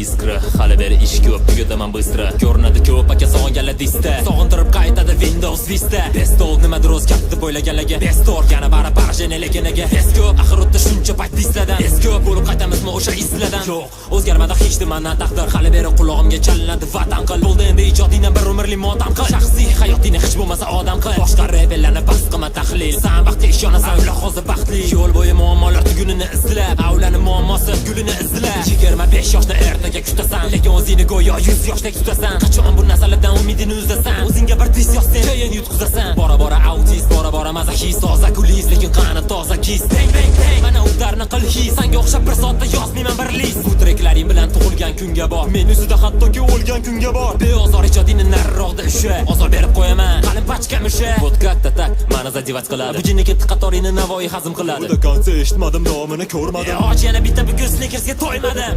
Iskra hali beri ish ko'p, tugataman bыстро. Ko'rinadi ko'p aka sog'inganlar disda. Sog'intirib qaytadi Windows Vista. Best of nimadir o'z katta deb o'ylaganlarga. Best of yana bari parajene lekenaga. Best ko'p axir o'tda shuncha payt disladan. Best ko'p bo'lib qaytamizmi o'sha isladan. Yo'q, o'zgarmadi hech nimadan taqdir. Hali beri qulog'imga chalinadi vatan qil. Bo'ldi endi ijodingdan bir umrlik motam qil. Shaxsiy hayotingni hech bo'lmasa odam qil. Boshqa rebellarni bas qilma tahlil. San vaqtga ishonasan, ular hozir baxtli. Yo'l bo'yi muammolar tugunini izlab, avlani muammosi gulini izlab. 25 yoshda ertaga kutasan, lekin o'zingni go'yo 100 yoshda tutasan. Qachon bu nasldan umidini uzasan, o'zingga bir dis yozsang, keyin yutqizasan. Bora autist, bora mazoxist, toza kulis, lekin qani toza kis. Bang mana ularni qil his. Sanga o'xshab bir soatda yozmayman bir list. Bu treklaring bilan tug'ilgan kunga bor. Men ustida hattoki o'lgan kunga bor. Beozor ijodingni nariroqda usha. Ozor berib qo'yaman, qalin pachka musha. Vodka tak, mani zadivat qiladi. Bu jinni ketdi qatoringni Navoiy hazm qiladi. Bu konser eshitmadim, davomini ko'rmadim. Och yana bitta bu Snickersga to'ymadim.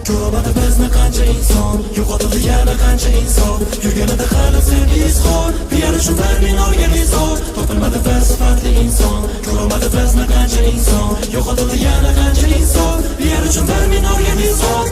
Ko'rmadi bizni qancha inson, yo'qotdi yana qancha inson. Yurganida hali sevgi izhor, piar uchun vermin organizor. Topilmadi bir sifatli inson, ko'rmadi bizni qancha inson, yo'qotdi yana qancha inson. Piar uchun vermin organizor.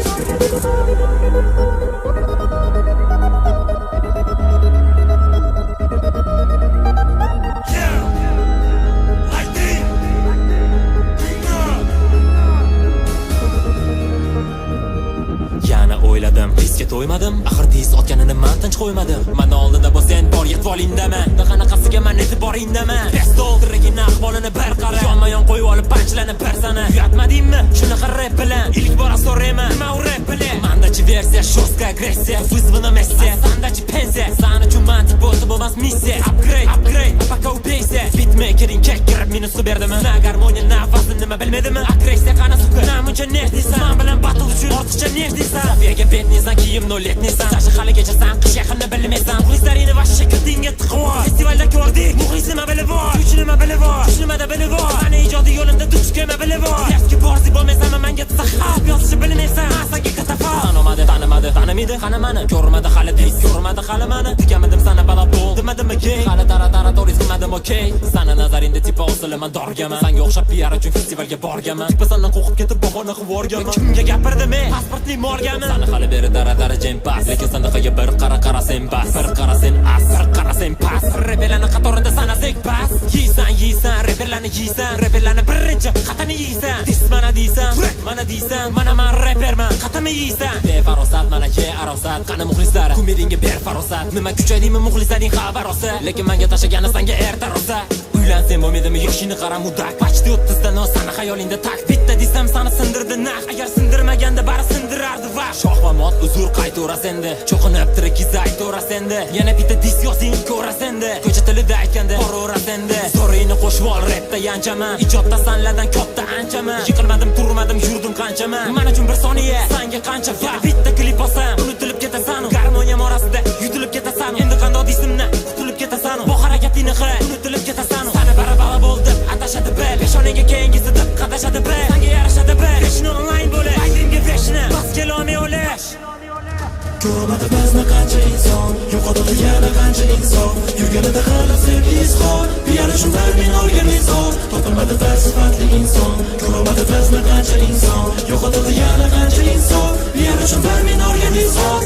O'yladim, riskka to'ymadim. Axir tez otganini men tinch qo'ymadim. Mana oldinda bo'lsang bor yetib olingdaman. Qanaqasiga men e'tiboringdaman. Bestol diragini ahvolini bir qara. Yonma-yon qo'yib olib panchlanib bir sana. Uyatmadingmi? Shunaqa rap bilan ilk bora so'rayman. Nima u rap bilan? Mandachi versiya, shoska agressiya, вызвана messiya. Sandachi pensiya, sana uchun mantiq bo'lsa bo'lmas missiya. Upgrade, paka u pensiya. Beatmakering kek kirib minusga berdimi? Na garmoniya, na fasl nima bilmadimi? Agressiya qana suka. Na muncha neftisan. Men bilan battle uchun ortiqcha neftisan. Betnizdan kiyim noletnizdan. Sashi haligacha san qish yaqinni bilmaysan. Muxlislaringni vashsha kirdingga tiqvor. Festivalda ko'rdik, muxlis nima bilib bor. Kuch nima bilib bor, kuch nimada bilib bor. Mani ijodiy yo'limda duch kelma bilib bor. Yaxshi borsi bo'lmaysan, menga sahab yozishni bilmaysan. Senga katafo. Tanimadi, qani mani. Ko'rmadi hali dis, ko'rmadi hali mani. Tikamidim sana bala bo'l, demadimmi key. Hali tara to'ris qilmadim okey. Sana nazaringda tipa o'silaman dorgaman. Senga o'xshab piar uchun festivalga borganman. Tipa sandan qo'rqib ketib bahona qilib borganman. Kimga gapirdim men? Pasportli morganman. Hali beri dara jam pas, lekin sandiqaga bir qara sen bas. Bir qara sen as, bir qara sen pas. Rebellarni qatorida sana zek pas. Yeysan, rebellarni yeysan. Rebellarni birinchi qatani yeysan. Dis mana deysan, mana deysan. Mana men reperman, qatami yeysan. Befarosat mana ke arosat. Qani muxlislar, kumiringga ber farosat. Nima kuchaydimi muxlislaring xabar olsa. Lekin menga tashagani senga erta rosa. Uylansam bo'lmaydimi yoshini qara mudak. Pachdi 30 dan sana xayolingda tak. Bitta desam seni sindirdi naq. Agar sindirmaganda bari sindirardi va shoh va mot uzr qayturasendi. Cho'qinib tirik ayturasendi. Yana bitta dis yozing ko'rasendi. Ko'cha tilida aytganda qo'rasendi. So'rayni qo'shib ol rapda yanchaman. Ijodda sanlardan katta anchaman. Yiqilmadim, turmadim, yurdim qanchaman. Men uchun bir soniya senga qancha va bitta klip olsam unutilib ketasan. Garmoniya orasida yutilib ketasan. Endi qanday desimni qutulib ketasan. Bu harakatingni qil, unutilib ketasan. Sana barabara bo'ldi, atashadi bil. Peshonangga keyingisi deb qadashadi bil. Senga yarashadi bil. Peshni online bo'l. Aytingga peshni bas kelolmay o'lash. Ko'rmadi bizni qancha inson, yo'qotdi yana qancha inson. Yurganida hali sevgi izhor, piar uchun vermin organizor. Topilmadi bir sifatli inson, ko'rmadi bizni qancha inson, yo'qotdi yana qancha inson. Piar uchun vermin organizor.